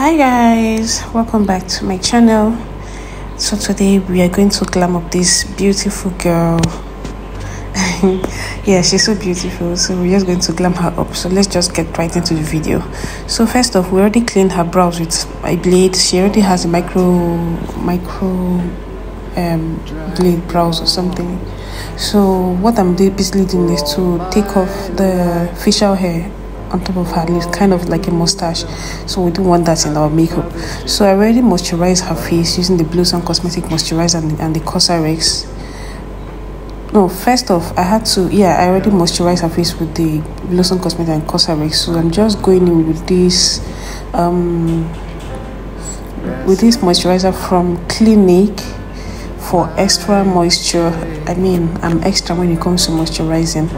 Hi guys, welcome back to my channel. So today we are going to glam up this beautiful girl. Yeah, she's so beautiful, so we're just going to glam her up. So let's just get right into the video. So first off, we already cleaned her brows with my blade. She already has a micro blade brows or something. So what I'm basically doing is to take off the facial hair on top of her lips, kind of like a mustache, so we don't want that in our makeup. So I already moisturized her face using the Blossom Cosmetic moisturizer and the Cosrx. No, first off, I already moisturized her face with the Blossom Cosmetic and Cosrx. So I'm just going in with this moisturizer from Clinique for extra moisture. I mean, I'm extra when it comes to moisturizing.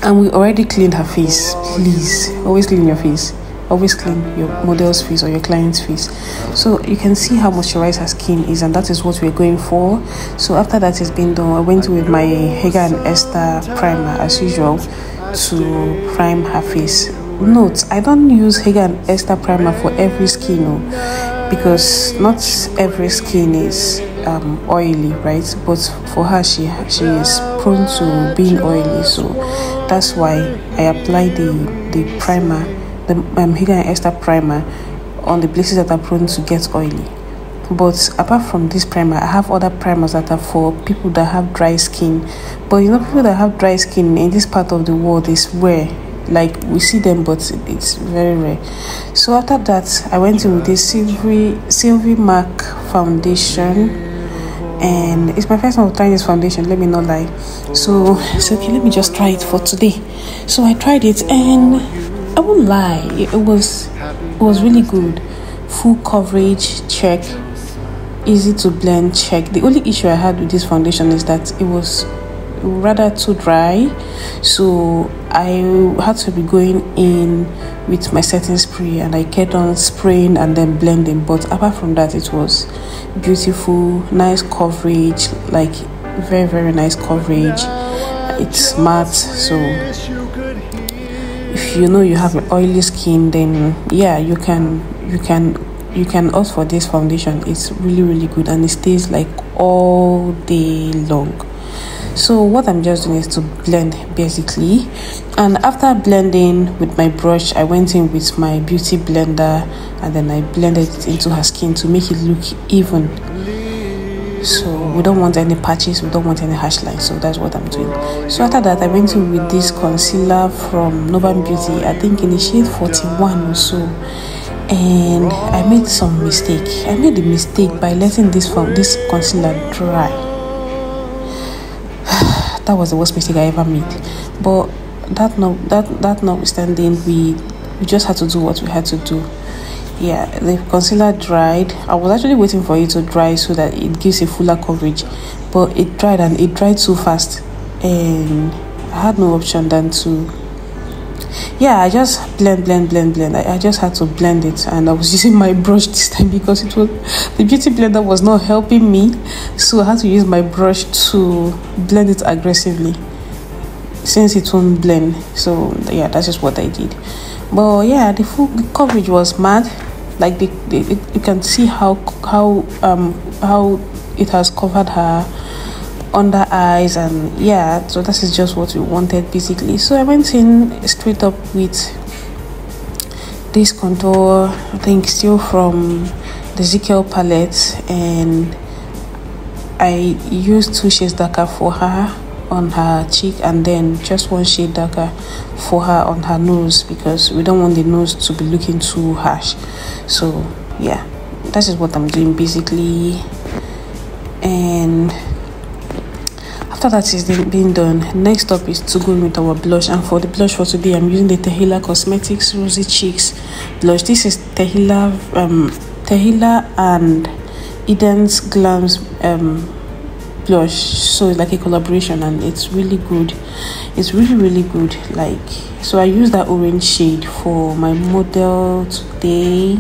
And we already cleaned her face. Please always clean your face, always clean your model's face or your client's face, so you can see how moisturized her skin is, and that is what we're going for. So after that has been done, I went with my Hega and Esther primer as usual to prime her face. Note, I don't use Hega and Esther primer for every skin, because not every skin is oily, right? But for her, she is prone to being oily, so that's why I apply the primer, the Hega and Esther primer, on the places that are prone to get oily. But apart from this primer, I have other primers that are for people that have dry skin. But you know, people that have dry skin in this part of the world is rare. Like, we see them, but it's very rare. So after that, I went in with this Sylvie MAC foundation, and it's my first time of trying this foundation, let me not lie. So it's okay, let me just try it for today. So I tried it, and I won't lie, it was really good. Full coverage, check. Easy to blend, check. The only issue I had with this foundation is that it was rather too dry, so I had to be going in with my setting spray, and I kept on spraying and then blending. But apart from that, it was beautiful, nice coverage, like very, very nice coverage. It's matte, so if you know you have an oily skin, then yeah, you can opt for this foundation. It's really, really good, and it stays like all day long. So what I'm just doing is to blend basically, and after blending with my brush, I went in with my beauty blender, and then I blended it into her skin to make it look even. So we don't want any patches, we don't want any harsh lines, so that's what I'm doing. So after that, I went in with this concealer from Novan Beauty, I think in the shade 41 or so, and I made some mistake. I made the mistake by letting this concealer dry. That was the worst mistake I ever made. But that notwithstanding, we just had to do what we had to do. Yeah, the concealer dried. I was actually waiting for it to dry so that it gives a fuller coverage, but it dried, and it dried too fast, and I had no option than to, yeah, I just blend. I just had to blend it, and I was using my brush this time because the beauty blender was not helping me, so I had to use my brush to blend it aggressively since it won't blend. So yeah, that's just what I did. But yeah, the coverage was mad. Like you can see how it has covered her under eyes, and yeah, so that is just what we wanted basically. So I went in straight up with this contour, I think still from the ZKL palette, and I used 2 shades darker for her on her cheek, and then just 1 shade darker for her on her nose, because we don't want the nose to be looking too harsh. So yeah, that is what I'm doing basically. And after that is being done, next up is to go with our blush. And for the blush for today, I'm using the Tehila Cosmetics Rosy Cheeks blush. This is Tehila and Eden's Glam's blush, so it's like a collaboration, and it's really good. It's really, really good. Like, so I use that orange shade for my model today.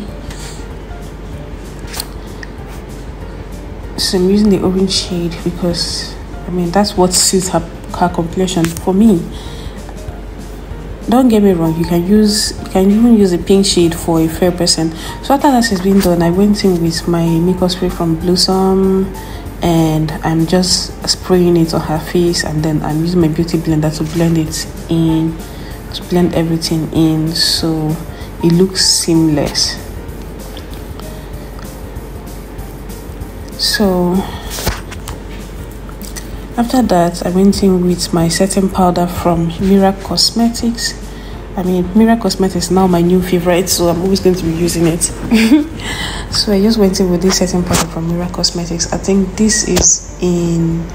So I'm using the orange shade because I mean that's what suits her complexion. For me, don't get me wrong, you can even use a pink shade for a fair person. So after that has been done, I went in with my makeup spray from Blossom, and I'm just spraying it on her face, and then I'm using my beauty blender to blend it in, to blend everything in so it looks seamless. So after that, I went in with my setting powder from Mira Cosmetics. I mean, Mira Cosmetics is now my new favorite, so I'm always going to be using it. So I just went in with this setting powder from Mira Cosmetics. I think this is in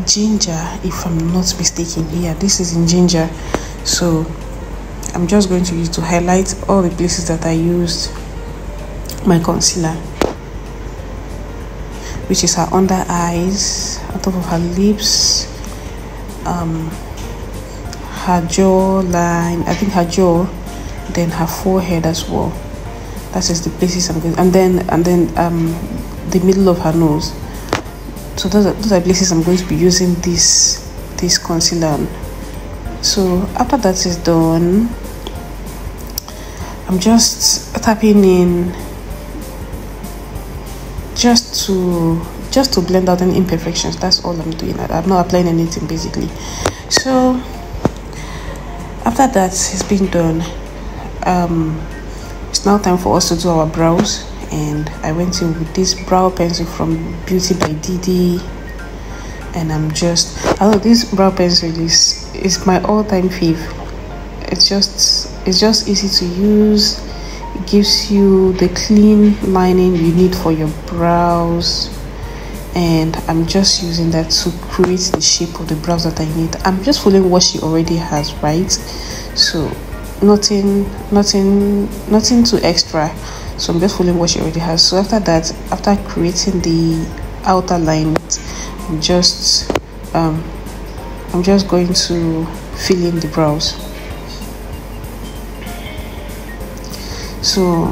ginger, if I'm not mistaken. Yeah, this is in ginger. So I'm just going to use to highlight all the places that I used my concealer, which is her under eyes, on top of her lips, her jawline, I think her jaw, then her forehead as well. That is the places I'm going, and then the middle of her nose. So those are places I'm going to be using this concealer on. So after that is done, I'm just tapping in just to blend out any imperfections. That's all I'm doing. I'm not applying anything basically. So after that has been done, it's now time for us to do our brows, and I went in with this brow pencil from Beauty by Didi, and I know this brow pencil is my all-time fave. It's just easy to use. It gives you the clean lining you need for your brows, and I'm just using that to create the shape of the brows that I need. I'm just following what she already has, right? So nothing too extra. So I'm just following what she already has. So after that, after creating the outer line, I'm just going to fill in the brows. So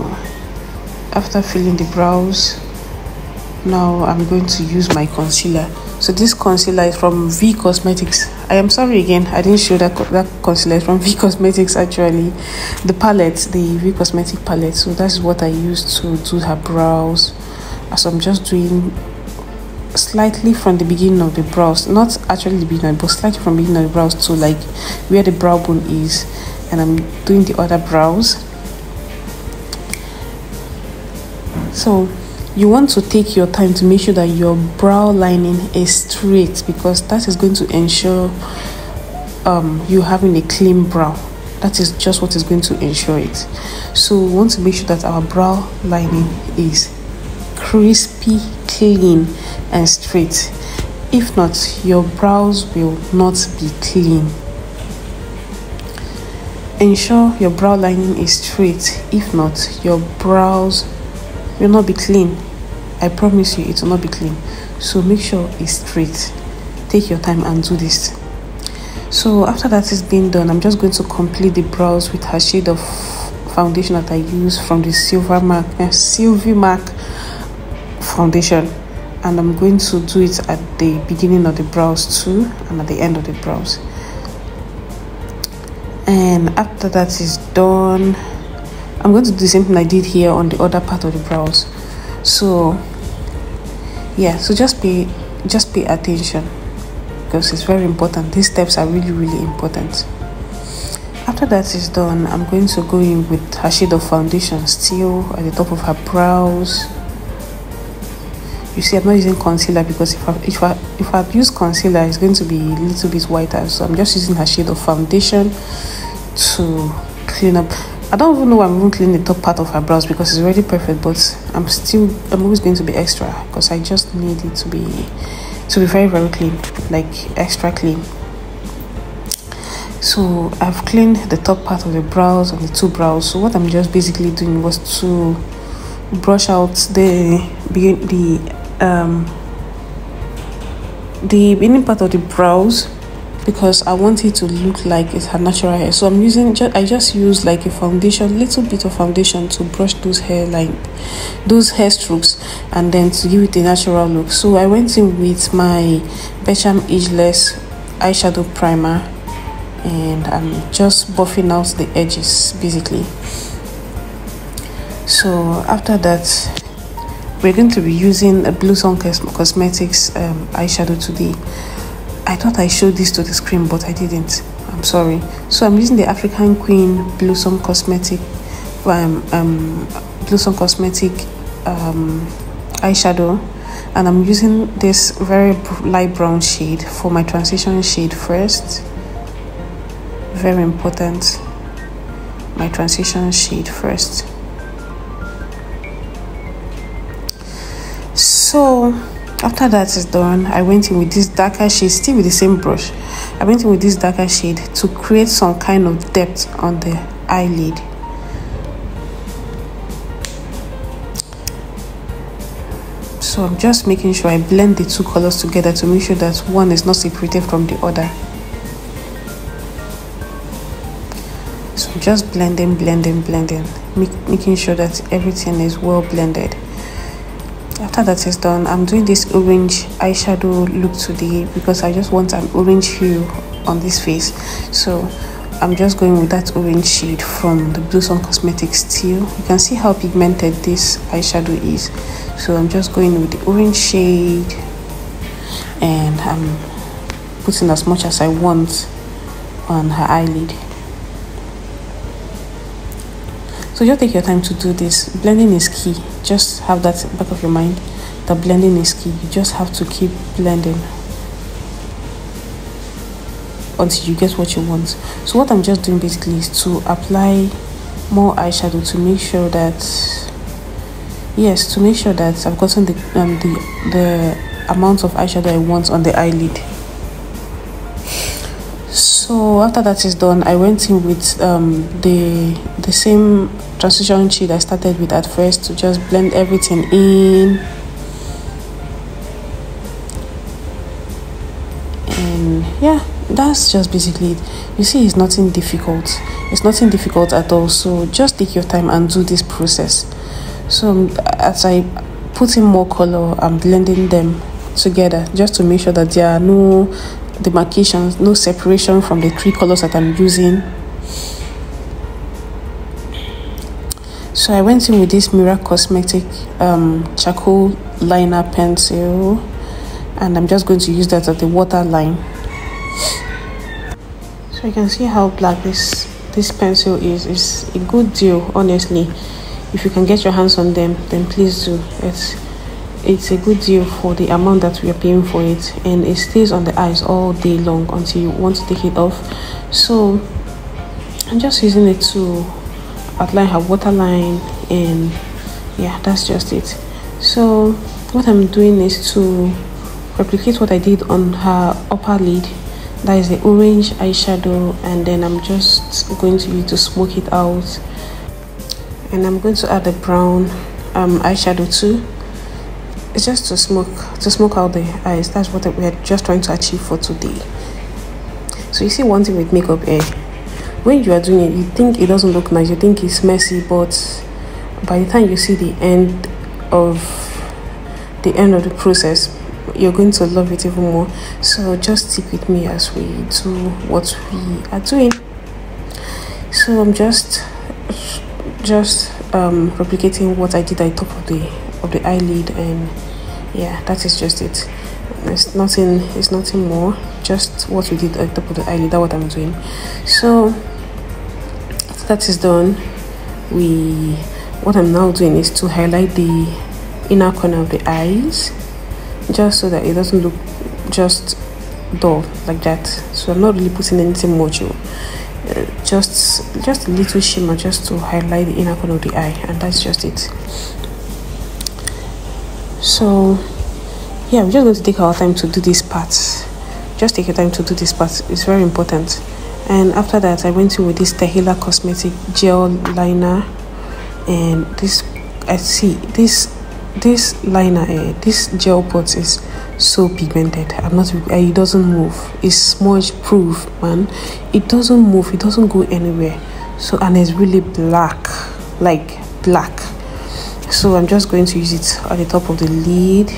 after filling the brows, now I'm going to use my concealer. So this concealer is from V Cosmetics. I am sorry again, I didn't show that concealer is from V Cosmetics actually. The palette, the V Cosmetic palette. So that's what I used to do her brows. So I'm just doing slightly from the beginning of the brows, not actually the beginning, but slightly from the beginning of the brows to like where the brow bone is, and I'm doing the other brows. So you want to take your time to make sure that your brow lining is straight, because that is going to ensure you having a clean brow. That is just what is going to ensure it. So we want to make sure that our brow lining is crispy, clean and straight. If not, your brows will not be clean. Ensure your brow lining is straight. If not, your brows will not be clean. I promise you it will not be clean. So make sure it's straight. Take your time and do this. So after that is being done, I'm just going to complete the brows with her shade of foundation that I use from the Sylvie Mark foundation, and I'm going to do it at the beginning of the brows too, and at the end of the brows. And after that is done, I'm going to do the same thing I did here on the other part of the brows. So yeah, so just pay attention, because it's very important. These steps are really important. After that is done, I'm going to go in with her shade of foundation still at the top of her brows. You see, I'm not using concealer, because if I use concealer, it's going to be a little bit whiter. So I'm just using her shade of foundation to clean up. I don't even know why I'm even cleaning the top part of her brows, because it's already perfect, but I'm always going to be extra, because I just need it to be very clean, like extra clean. So I've cleaned the top part of the brows and the two brows. So what I'm just basically doing was to brush out the beginning part of the brows, because I want it to look like it's her natural hair. So I just use like a foundation, little bit of foundation, to brush those hair strokes, and then to give it a natural look. So I went in with my Beckham Ageless eyeshadow primer and I'm just buffing out the edges basically. So after that, we're going to be using a Blueson Cosmetics eyeshadow today. I thought I showed this to the screen, but I didn't. I'm sorry. So I'm using the African Queen Blueson Cosmetic eyeshadow, and I'm using this very light brown shade for my transition shade first. Very important, my transition shade first. So after that is done, I went in with this darker shade, still with the same brush. I went in with this darker shade to create some kind of depth on the eyelid. So I'm just making sure I blend the two colors together to make sure that one is not separated from the other. So I'm just blending, making sure that everything is well blended. After that is done, I'm doing this orange eyeshadow look today because I just want an orange hue on this face. So I'm just going with that orange shade from the Blueson Cosmetics Steel. You can see how pigmented this eyeshadow is. So I'm just going with the orange shade, and I'm putting as much as I want on her eyelid. So just take your time to do this. Blending is key. Just have that back of your mind that blending is key. You just have to keep blending until you get what you want. So what I'm just doing basically is to apply more eyeshadow to make sure that, yes, to make sure that I've gotten the amount of eyeshadow I want on the eyelid. So after that is done, I went in with the same transition shade I started with at first to just blend everything in. And yeah, that's just basically it. You see, it's nothing difficult. It's nothing difficult at all. So just take your time and do this process. So as I put in more color, I'm blending them together just to make sure that there are no demarcations, no separation from the three colors that I'm using. So I went in with this Mira Cosmetic charcoal liner pencil, and I'm just going to use that as the waterline. So you can see how black this pencil is. It's a good deal, honestly. If you can get your hands on them, then please do. It's a good deal for the amount that we are paying for it, and it stays on the eyes all day long until you want to take it off. So I'm just using it to outline her waterline, and yeah, that's just it. So what I'm doing is to replicate what I did on her upper lid. That is the orange eyeshadow, and then I'm just going to use to smoke it out, and I'm going to add the brown eyeshadow too. It's just to smoke out the eyes. That's what we're just trying to achieve for today. So you see, one thing with makeup, when you are doing it, you think it doesn't look nice, you think it's messy, but by the time you see the end of the process, you're going to love it even more. So just stick with me as we do what we are doing. So I'm just replicating what I did at the top of the eyelid, and yeah, that is just it. It's nothing more, just what we did at the top of the eyelid. That's what I'm doing. So after that is done, what I'm now doing is to highlight the inner corner of the eyes, just so that it doesn't look just dull like that. So I'm not really putting anything much, just a little shimmer just to highlight the inner corner of the eye, and that's just it. So yeah, we're just going to take our time to do this part. Just take your time to do this part. It's very important. And after that, I went in with this Tahila Cosmetic gel liner, and this liner, this gel pot is so pigmented. It doesn't move. It's smudge proof, man. It doesn't move. It doesn't go anywhere. So, and it's really black, like black. So I'm just going to use it at the top of the lid,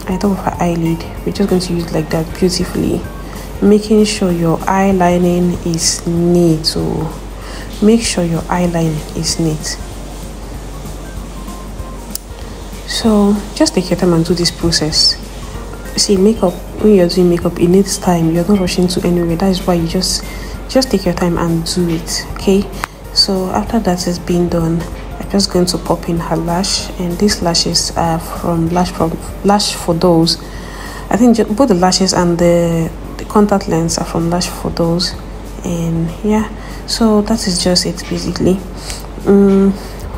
at the top of her eyelid. We're just going to use it like that beautifully. making sure your eyelining is neat. So make sure your eyelining is neat. So just take your time and do this process. See, makeup, when you're doing makeup, it needs time. You're not rushing to anywhere. That is why you just take your time and do it. Okay, so after that is being done, I'm just going to pop in her lash, and these lashes are from Lash for Those. I think both the lashes and the contact lens are from Lash for Those. And yeah, so that is just it basically.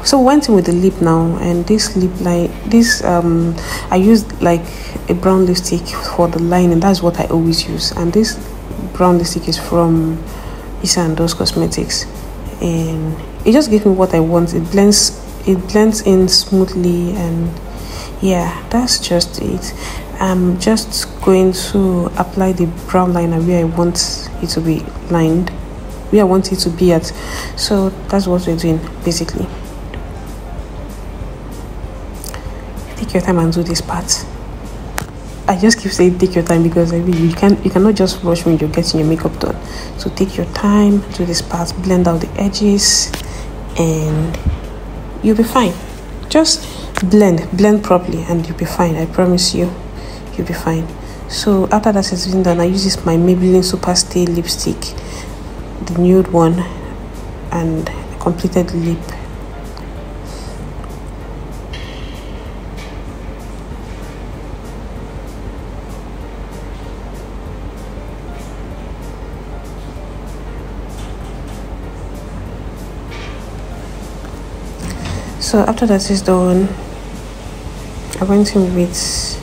So we went in with the lip now, and this lip line, I used like a brown lipstick for the lining. That's what I always use, and this brown lipstick is from Issa and Those Cosmetics, and it just gives me what I want. It blends in smoothly, and yeah, that's just it. I'm just going to apply the brown liner where I want it to be lined, where I want it to be at. So that's what we're doing basically. Take your time and do this part. I just keep saying take your time because I mean you cannot just rush when you're getting your makeup done. So take your time, do this part, blend out the edges, and you'll be fine. Just blend properly and you'll be fine. I promise you, you'll be fine. So after that is done, I use this my Maybelline Super Stay lipstick, the nude one, and I completed the lip. So after that is done, I went in with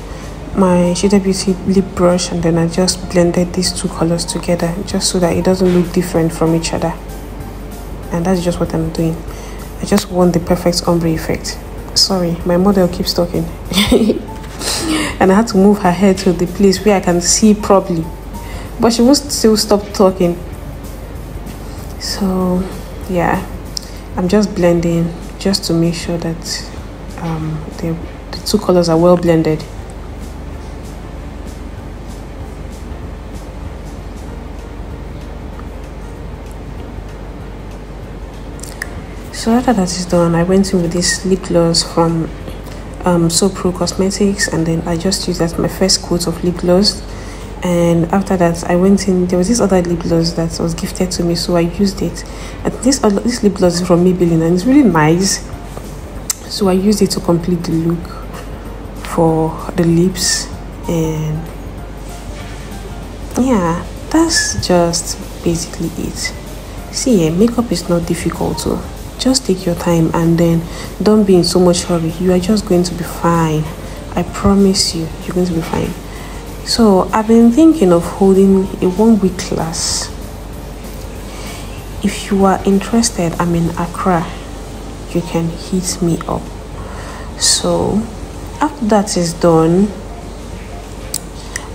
my Huda Beauty lip brush, and then I just blended these two colors together just so that it doesn't look different from each other. And that's just what I'm doing. I just want the perfect ombre effect. Sorry, my model keeps talking. And I had to move her head to the place where I can see properly, but she will still stop talking. So yeah, I'm just blending just to make sure that the two colors are well blended. So after that is done, I went in with this lip gloss from So Pro Cosmetics, and then I just used that my first coat of lip gloss. And after that I went in, there was this other lip gloss that was gifted to me, so I used it. And this lip gloss is from Maybelline and it's really nice, so I used it to complete the look for the lips. And yeah, that's just basically it. See, makeup is not difficult, so just take your time and then don't be in so much hurry. You are just going to be fine. I promise you, you're going to be fine. So I've been thinking of holding a 1-week class. If you are interested, I'm in Accra, you can hit me up. So after that is done,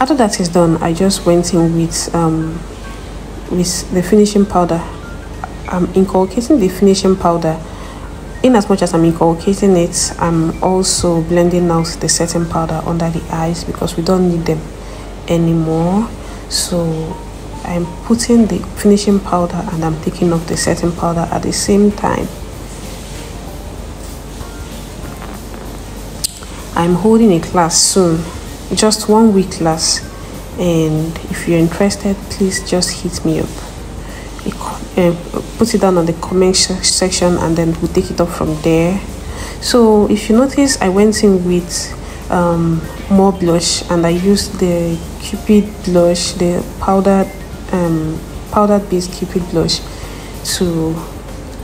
I just went in with the finishing powder. I'm inculcating the finishing powder. In as much as I'm inculcating it, I'm also blending out the setting powder under the eyes because we don't need them anymore. So I'm putting the finishing powder and I'm taking off the setting powder at the same time. I'm holding a class soon, just 1-week class, and if you're interested, please just hit me up. Put it down on the comment section and then we'll take it up from there. So if you notice, I went in with more blush, and I used the Cupid blush, the powdered base Cupid blush, to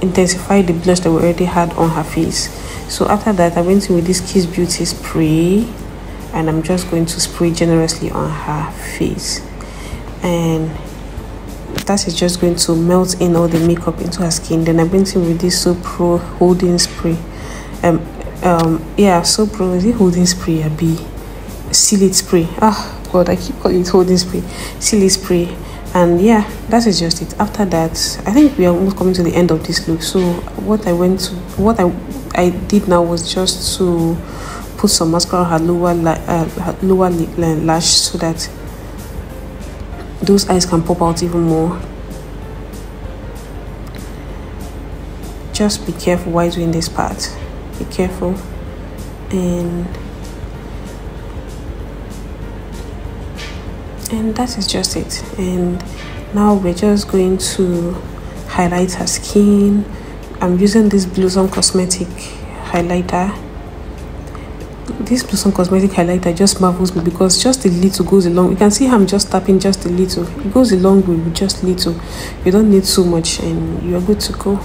intensify the blush that we already had on her face. So after that, I went in with this Kiss Beauty spray, and I'm just going to spray generously on her face, and that is just going to melt in all the makeup into her skin. Then I went in with this So Pro holding spray. So Pro, is it holding spray or be seal it spray? Ah god, I keep calling it holding spray, seal it spray. And yeah, that is just it. After that, I think we are almost coming to the end of this look. So what I did now was just to put some mascara on her lower lash, so that those eyes can pop out even more. Just be careful while doing this part. Be careful. And that is just it. And now we're just going to highlight her skin. I'm using this Blossom Cosmetic highlighter. This Blossom Cosmetic highlighter just marvels me because just a little goes along. You can see how I'm just tapping just a little. It goes a long way with just little. You don't need so much and you're good to go.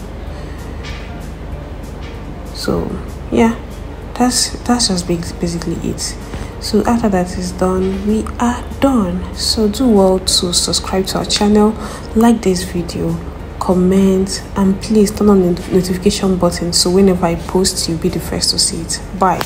So yeah, that's just basically it. So after that is done, we are done. So do well to subscribe to our channel, like this video, comment, and please turn on the notification button so whenever I post you'll be the first to see it. Bye.